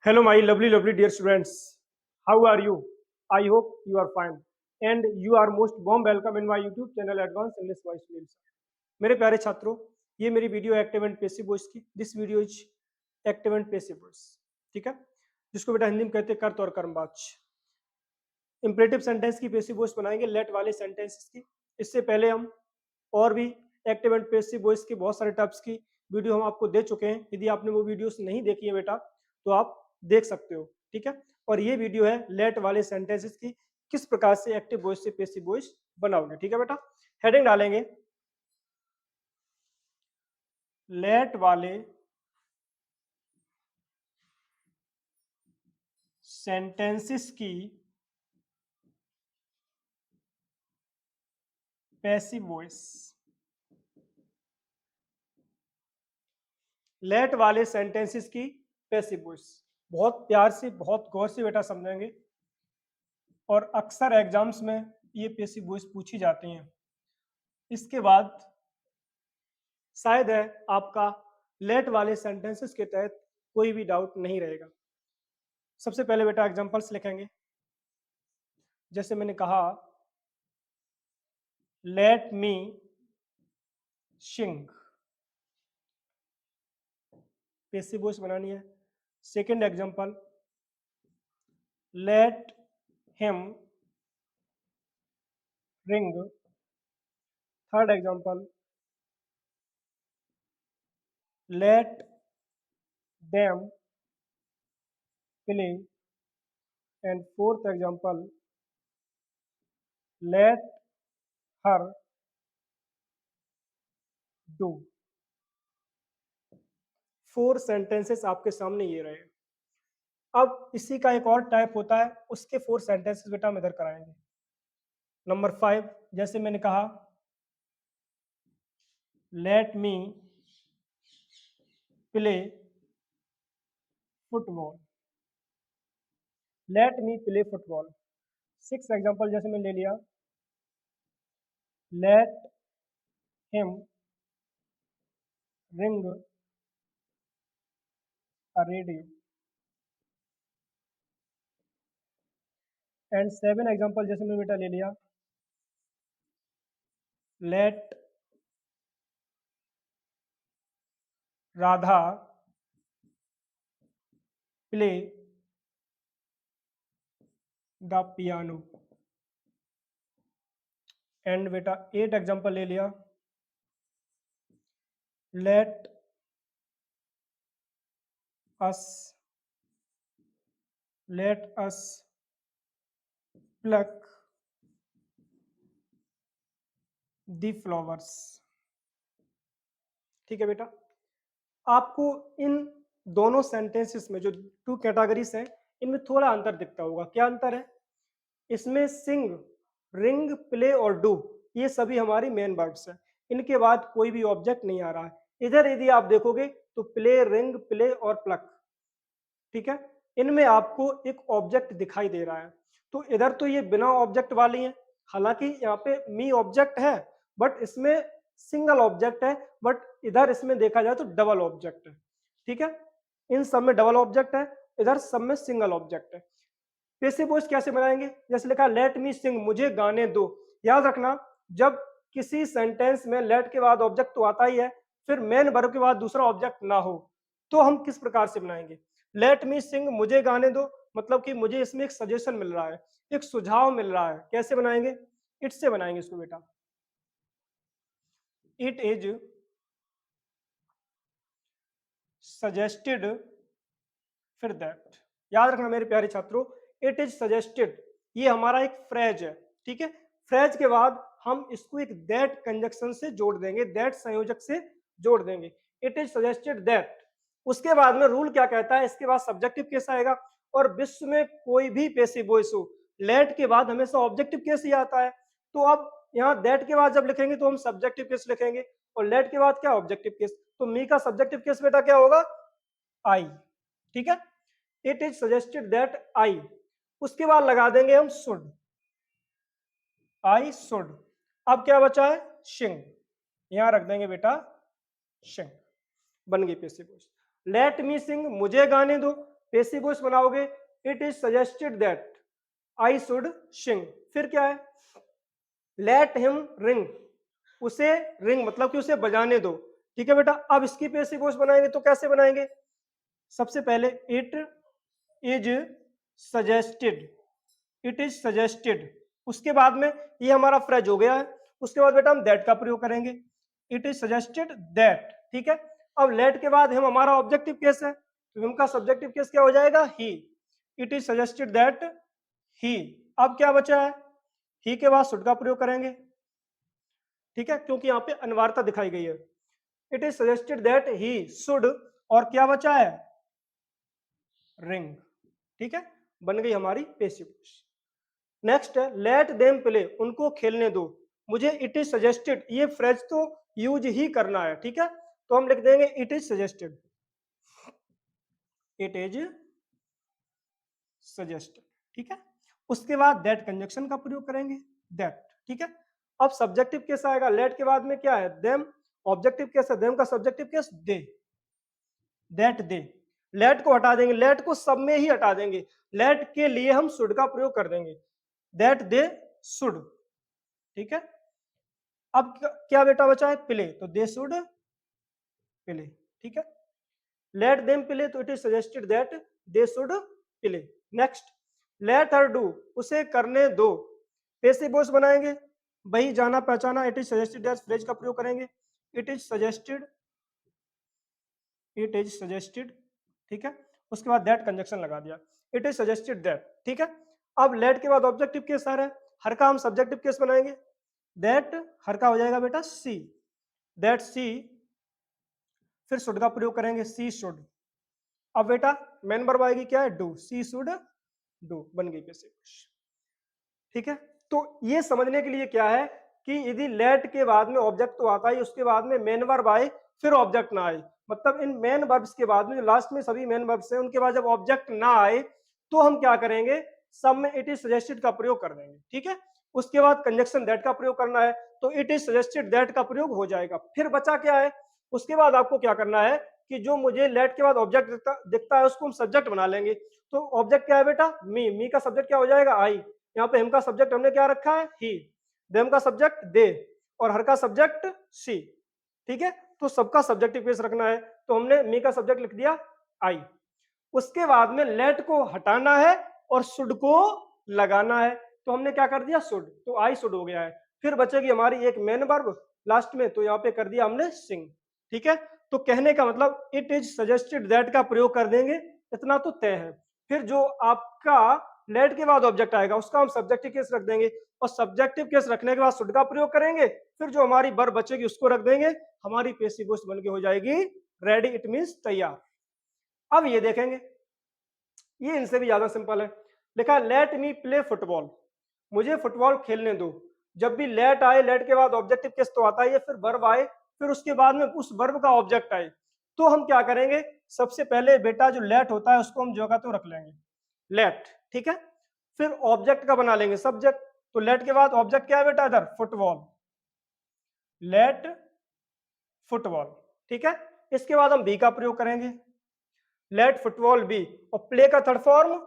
Hello, my lovely dear students. How are you? I hope you are fine. And you are most warm welcome in my YouTube channel Advanced English Voice Skills. मेरे प्यारे छात्रों, ये मेरी video active and passive voice की। This video is active and passive voice, ठीक है, जिसको बेटा हिंदी में कहते हैं कर्त और कर्मवाच। इंपरेटिव सेंटेंस की पैसिव वॉइस बनाएंगे, लेट वाले सेंटेंसेस की। इससे पहले हम और भी एक्टिव एंड पैसिव वॉइस की बहुत सारे टाइप्स की वीडियो हम आपको दे चुके हैं। यदि आपने वो वीडियोस नहीं देखी है बेटा तो आप देख सकते हो, ठीक है। और ये वीडियो है लेट वाले सेंटेंसेस की, किस प्रकार से एक्टिव वॉइस से पैसिव वॉइस बनाओगे, ठीक है बेटा। हेडिंग डालेंगे लेट वाले सेंटेंसेस की पैसिव वॉइस। लेट वाले सेंटेंसेस की पैसिव वॉइस बहुत प्यार से, बहुत गौर से बेटा समझेंगे, और अक्सर एग्जाम्स में ये पैसिव वॉइस पूछी जाती हैं। इसके बाद शायद है आपका लेट वाले सेंटेंसेस के तहत कोई भी डाउट नहीं रहेगा। सबसे पहले बेटा एग्जांपल्स लिखेंगे। जैसे मैंने कहा लेट मी सिंग, पैसिव वॉइस बनानी है। Second example let him ring. Third example let them play. And fourth example let her do. 4 sentences आपके सामने ये रहे। अब इसी का एक और टाइप होता है, उसके 4 सेंटेंसेस बेटा हम इधर कराएंगे। नंबर 5, जैसे मैंने कहा let me play football. Let me play football. 6 example जैसे मैंने ले लिया let him ring a radio. And 7 example जैसे मैंने बेटा ले लिया let Radha play the piano. And बेटा 8 एग्जांपल ले लिया let us pluck the flowers. ठीक है बेटा। आपको इन दोनों सेंटेंसेस में जो 2 कैटेगरीज हैं, इनमें थोड़ा अंतर दिखता होगा। क्या अंतर है? इसमें सिंग, रिंग, प्ले और डू ये सभी हमारी मेन वर्ड्स हैं। इनके बाद कोई भी ऑब्जेक्ट नहीं आ रहा है। इधर यदि आप देखोगे तो प्ले, रिंग, प्ले और प्लक, ठीक है, इनमें आपको एक ऑब्जेक्ट दिखाई दे रहा है। तो इधर तो ये बिना ऑब्जेक्ट वाली है, हालांकि यहाँ पे मी ऑब्जेक्ट है बट इसमें सिंगल ऑब्जेक्ट है, बट इधर इसमें देखा जाए तो डबल ऑब्जेक्ट है। ठीक है, इन सब में डबल ऑब्जेक्ट है, इधर सब में सिंगल ऑब्जेक्ट है। पैसिव वॉइस कैसे बनाएंगे? जैसे लिखा लेट मी सिंग, मुझे गाने दो। याद रखना, जब किसी सेंटेंस में लेट के बाद ऑब्जेक्ट तो आता ही है, फिर मेन वर्ब के बाद दूसरा ऑब्जेक्ट ना हो, तो हम किस प्रकार से बनाएंगे? लेट मी सिंग, मुझे गाने दो, मतलब कि मुझे इसमें एक सजेशन मिल रहा है, एक सुझाव मिल रहा है। कैसे बनाएंगे? इट से बनाएंगे इसको बेटा। इट इज सजेस्टेड, फिर दैट। याद रखना मेरे प्यारे छात्रों, इट इज सजेस्टेड ये हमारा एक फ्रेज है, ठीक है। फ्रेज के बाद हम इसको एक दैट कंजक्शन से जोड़ देंगे, दैट संयोजक से जोड़ देंगे। It is suggested that. उसके बाद में रूल क्या कहता है? इसके बाद सब्जेक्टिव केस आएगा, और विश्व में कोई भी पैसिव वॉइस हो, लेट के बाद हमेशा ऑब्जेक्टिव केस ही आता है। तो अब यहाँ दैट के बाद जब लिखेंगे तो हम सब्जेक्टिव केस लिखेंगे, और लेट के बाद क्या? Objective case. तो मी का सब्जेक्टिव केस बेटा क्या होगा? आई। ठीक है, it is suggested that I. उसके बाद लगा देंगे हम शुड, आई शुड। अब क्या बचा है? शिंग। यहां रख देंगे बेटा शिंग। बन गई पैसिव वॉइस। लेट मी सिंग, मुझे गाने दो, पैसिव वॉइस बनाओगे, it is suggested that I should सिंग। फिर क्या है, लेट हिम रिंग, उसे रिंग मतलब कि उसे बजाने दो। ठीक है बेटा, अब इसकी पैसिव वॉइस बनाएंगे तो कैसे बनाएंगे, सबसे पहले it is suggested, it is suggested, उसके बाद में ये हमारा फ्रेज हो गया है, उसके बाद बेटा हम दैट का प्रयोग करेंगे, इट इज सजेस्टेड दैट। ठीक है, अब लेट के बाद हम हमारा ऑब्जेक्टिव केस है, तो उनका सब्जेक्टिव केस क्या हो जाएगा, he, it is suggested that he. अब क्या बचा है, ही के बाद शुड का प्रयोग करेंगे। ठीक है, क्योंकि यहाँ पे अनिवार्यता दिखाई गई है, it is suggested that he should, और क्या बचा है, रिंग। ठीक है, बन गई हमारी पैसिव वॉइस। नेक्स्ट है लेट देम प्ले, उनको खेलने दो। मुझे इट इज सजेस्टेड ये फ्रेज तो यूज ही करना है। ठीक है, तो हम लिख देंगे it is suggested, it is suggested. ठीक है, उसके बाद दैट कंजक्शन का प्रयोग करेंगे, दैट। ठीक है, अब सब्जेक्टिव केस आएगा, लेट के बाद में क्या है, देम, ऑब्जेक्टिव केस है, देम का subjective case they, that they. Let को हटा देंगे, लेट को सब में ही हटा देंगे, लेट के लिए हम शुड का प्रयोग कर देंगे, दैट दे शुड। ठीक है, अब क्या बेटा बचा है, प्ले, तो दे शुड प्ले। ठीक है, लेट देम प्ले, तो it is suggested that they should play. Next, let her do, उसे करने दो। पैसिव वॉइस बनाएंगे, वही जाना पहचाना, it is suggested that phrase का प्रयोग करेंगे, it is suggested, it is suggested. ठीक है, उसके बाद दैट कंजक्शन लगा दिया, इट इज सजेस्टेड दैट। ठीक है, अब लेट के बाद ऑब्जेक्टिव केस आ रहा है, हर का हम सब्जेक्टिव केस बनाएंगे, दैट हर का हो जाएगा बेटा सी, दैट सी, फिर शुड का प्रयोग करेंगे, सी शुड। अब बेटा मेन वर्ब आएगी क्या है, डू, सी शुड डू, बन गई पैसिव वॉइस। ठीक है, तो ये समझने के लिए क्या है कि यदि लेट के बाद में ऑब्जेक्ट तो आता है, उसके बाद में मेन वर्ब आए फिर ऑब्जेक्ट ना आए, मतलब इन मेन वर्ब्स के बाद में जो लास्ट में सभी मेन वर्ब्स हैं उनके बाद जब ऑब्जेक्ट ना आए तो हम क्या करेंगे, सब में इट इज सजेस्टेड का प्रयोग कर देंगे। ठीक है, उसके बाद कंजक्शन दैट का प्रयोग करना है, तो इट इज सजेस्टेड दैट का प्रयोग हो जाएगा। फिर बचा क्या है, उसके बाद आपको क्या करना है कि जो मुझे लेट के बाद ऑब्जेक्ट दिखता है उसको हम सब्जेक्ट बना लेंगे। तो ऑब्जेक्ट क्या है बेटा, मी का सब्जेक्ट क्या हो जाएगा, आई। यहाँ पे हिम का सब्जेक्ट हमने क्या रखा है, ही, देम का सब्जेक्ट दे, और हर का सब्जेक्ट सी। ठीक है, तो सबका सब्जेक्टिव केस रखना है, तो हमने मी का सब्जेक्ट लिख दिया आई। उसके बाद में लेट को हटाना है और शुड को लगाना है, तो हमने क्या कर दिया, शुड, तो आई शुड हो गया है। फिर बचेगी हमारी एक मेन वर्ब लास्ट में, तो यहाँ पे कर दिया हमने सिंग। ठीक है, तो कहने का मतलब इट इज सजेस्टेड दैट का प्रयोग कर देंगे, इतना तो तय है। फिर जो आपका लेट के बाद ऑब्जेक्ट आएगा उसका हम सब्जेक्टिव केस रख देंगे, और सब्जेक्टिव केस रखने के बाद शुड का प्रयोग करेंगे, फिर जो हमारी वर्ब बचेगी उसको रख देंगे, हमारी पैसिव वॉइस बन के हो जाएगी रेडी, इट मींस तैयार। अब ये देखेंगे, ये इनसे भी ज्यादा सिंपल है, लिखा है लेट मी प्ले फुटबॉल, मुझे फुटबॉल खेलने दो। जब भी लेट आए, लेट के बाद ऑब्जेक्टिव केस तो आता ही है, फिर वर्ब आए, फिर उसके बाद में उस वर्ब का ऑब्जेक्ट आए, तो हम क्या करेंगे, सबसे पहले बेटा जो लेट होता है उसको हम जो का तो रख लेंगे, लेट। ठीक है, फिर ऑब्जेक्ट का बना लेंगे सब्जेक्ट, तो लेट के बाद ऑब्जेक्ट क्या है बेटा इधर, फुटबॉल, लेट फुटबॉल। ठीक है, इसके बाद हम बी का प्रयोग करेंगे, लेट फुटबॉल बी, और प्ले का third form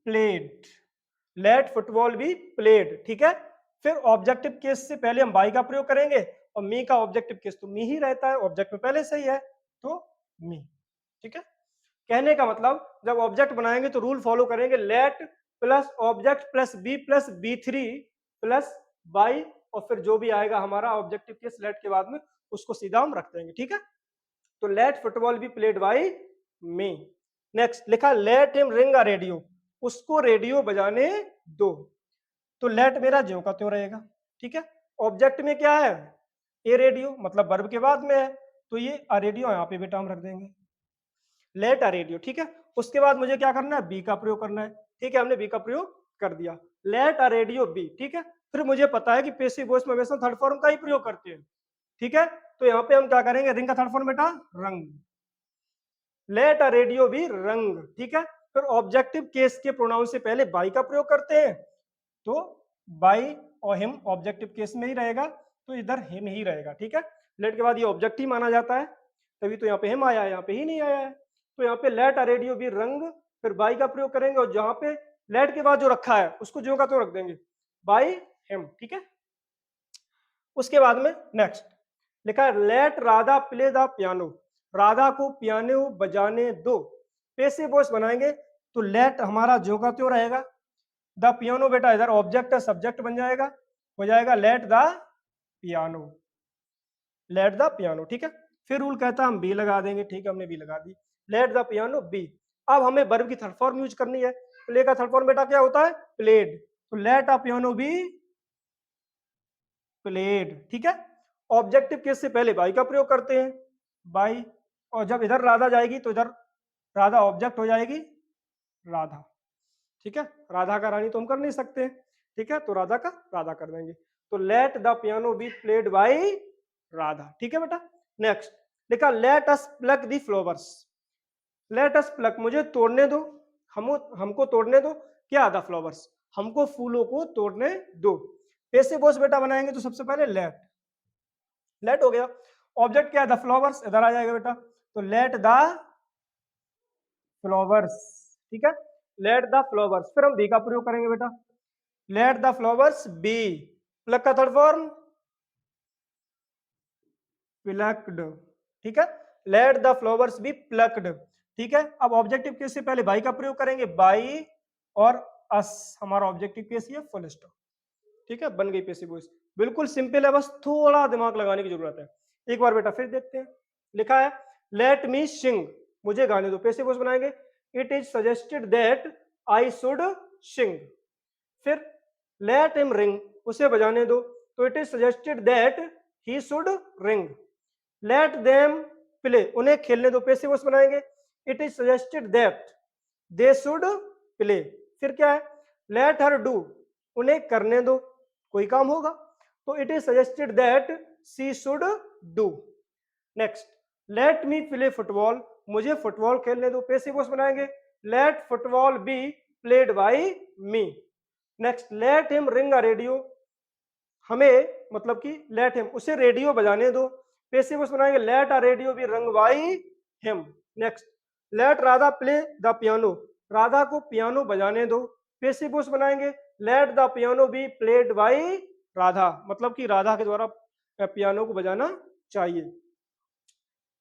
played, let football be played. ठीक है, फिर ऑब्जेक्टिव केस से पहले हम बाई का प्रयोग करेंगे, और मी का ऑब्जेक्टिव केस तो मी ही रहता है, ऑब्जेक्ट में पहले से ही है, तो मी। ठीक है, कहने का मतलब जब ऑब्जेक्ट बनाएंगे तो रूल फॉलो करेंगे, let plus object plus be three plus by, और फिर जो भी आएगा हमारा ऑब्जेक्टिव केस लेट के बाद में उसको सीधा हम रख देंगे। ठीक है, तो let football be played by me. Next लिखा let him ring a radio, उसको रेडियो बजाने दो, तो लेट मेरा ज्यों का त्यों रहेगा। ठीक है, ऑब्जेक्ट में क्या है, ए रेडियो, मतलब वर्ब के बाद में है, तो ये अ रेडियो यहाँ पे बेटा हम रख देंगे, लेट अ रेडियो। ठीक है, उसके बाद मुझे क्या करना है, बी का प्रयोग करना है। ठीक है, हमने बी का प्रयोग कर दिया, लेट अ रेडियो बी। ठीक है, फिर मुझे पता है कि पैसिव वॉइस में हमेशा थर्ड फॉर्म का ही प्रयोग करते हैं। ठीक है, तो यहाँ पे हम क्या करेंगे, रिंग का थर्ड फॉर्म बेटा रंग, लेट अ रेडियो भी रंग। ठीक है, फिर ऑब्जेक्टिव केस के प्रोनाउन से पहले बाई का प्रयोग करते हैं, तो बाई और हिम ऑब्जेक्टिव केस में ही रहेगा, तो इधर हिम ही रहेगा। ठीक है, लेट के बाद ये ऑब्जेक्ट ही माना जाता है, तभी तो यहाँ पे हिम आया है, यहाँ पे ही नहीं आया है, तो यहाँ पे लेट अ रेडियो बी रंग, फिर बाई का प्रयोग करेंगे और जहां पे लेट के बाद जो रखा है उसको जो का तो रख देंगे, बाई हिम, ठीक है। उसके बाद में नेक्स्ट लिखा है let Radha play the piano, Radha को पियानो बजाने दो। पैसिव वॉइस बनाएंगे तो लेट हमारा जो का त्यों रहेगा, द पियानो बेटा इधर ऑब्जेक्ट है, सब्जेक्ट बन जाएगा, हो जाएगा late the piano, late the piano, ठीक है। फिर रूल कहता है हम बी लगा देंगे, ठीक है, हमने बी लगा दी, लेट द पियानो बी। अब हमें वर्ब की थर्ड फॉर्म यूज करनी है, प्ले का थर्ड फॉर्म बेटा क्या होता है, प्लेड, तो let a piano be played, ठीक है। ऑब्जेक्टिव केस से पहले बाई का प्रयोग करते हैं, बाई, और जब इधर राधा जाएगी तो इधर राधा ऑब्जेक्ट हो जाएगी राधा, ठीक है। राधा का रानी तो हम कर नहीं सकते, ठीक है, तो राधा का राधा कर देंगे, तो let the piano be played by Radha, ठीक है बेटा। नेक्स्ट लिखा let us pluck the flowers, let us pluck मुझे तोड़ने दो, हमको तोड़ने दो क्या, द फ्लावर्स, हमको फूलों को तोड़ने दो। पैसे बॉस बेटा बनाएंगे तो सबसे पहले लेट, लेट हो गया, ऑब्जेक्ट क्या है, द फ्लावर्स, इधर आ जाएगा बेटा, तो लेट द फ्लावर्स, ठीक है, लेट द फ्लावर्स। फिर हम बी का प्रयोग करेंगे बेटा, let the flowers be, pluck का थर्ड फॉर्म प्लक्ड, ठीक है, let the flowers be plucked, ठीक है। अब ऑब्जेक्टिव केस से पहले बाई का प्रयोग करेंगे, बाई और अस, हमारा ऑब्जेक्टिव केस ये फुल स्टॉप, ठीक है, बन गई पैसिव वॉइस। बिल्कुल सिंपल है, बस थोड़ा दिमाग लगाने की जरूरत है। एक बार बेटा फिर देखते हैं, लिखा है लेट मी सिंग, मुझे गाने दो, पैसिव वॉइस बनाएंगे, it is suggested that I should सिंग। फिर लेट हिम रिंग, उसे बजाने दो, तो it is suggested that he should ring. Let them play, उन्हें खेलने दो, पैसिव वॉइस बनाएंगे, it is suggested that they should play. फिर क्या है, लेट हर डू, उन्हें करने दो, कोई काम होगा, तो it is suggested that she should do. Next let me play football, मुझे फुटबॉल खेलने दो, पैसिव वॉइस बनाएंगे, let football be played by me. Next let him ring a radio, हमें मतलब कि लेट हिम, उसे रेडियो बजाने दो, पैसिव वॉइस बनाएंगे, let a radio be rung by him. Next let Radha play the piano, Radha को piano बजाने दो, पैसिव वॉइस बनाएंगे, let the piano be played by Radha, मतलब कि राधा के द्वारा पियानो को बजाना चाहिए।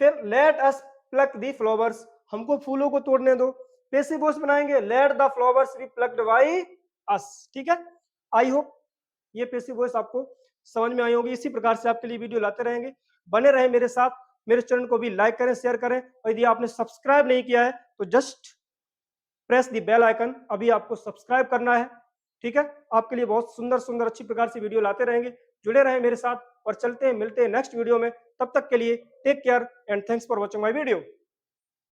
फिर let us pluck the flowers, हमको फूलों को तोड़ने दो, पैसिव वॉइस बनाएंगे, let the flowers be plucked by us, ठीक है। आई होप ये पैसिव वॉइस आपको समझ में आई होगी। इसी प्रकार से आपके लिए वीडियो लाते रहेंगे, बने रहे मेरे साथ, मेरे चैनल को भी लाइक करें, शेयर करें, और यदि आपने सब्सक्राइब नहीं किया है तो just press the bell icon, अभी आपको सब्सक्राइब करना है, ठीक है। आपके लिए बहुत सुंदर सुंदर अच्छी प्रकार से वीडियो लाते रहेंगे, जुड़े रहें मेरे साथ, और चलते हैं, मिलते हैं नेक्स्ट वीडियो में, तब तक के लिए take care and thanks for watching my video.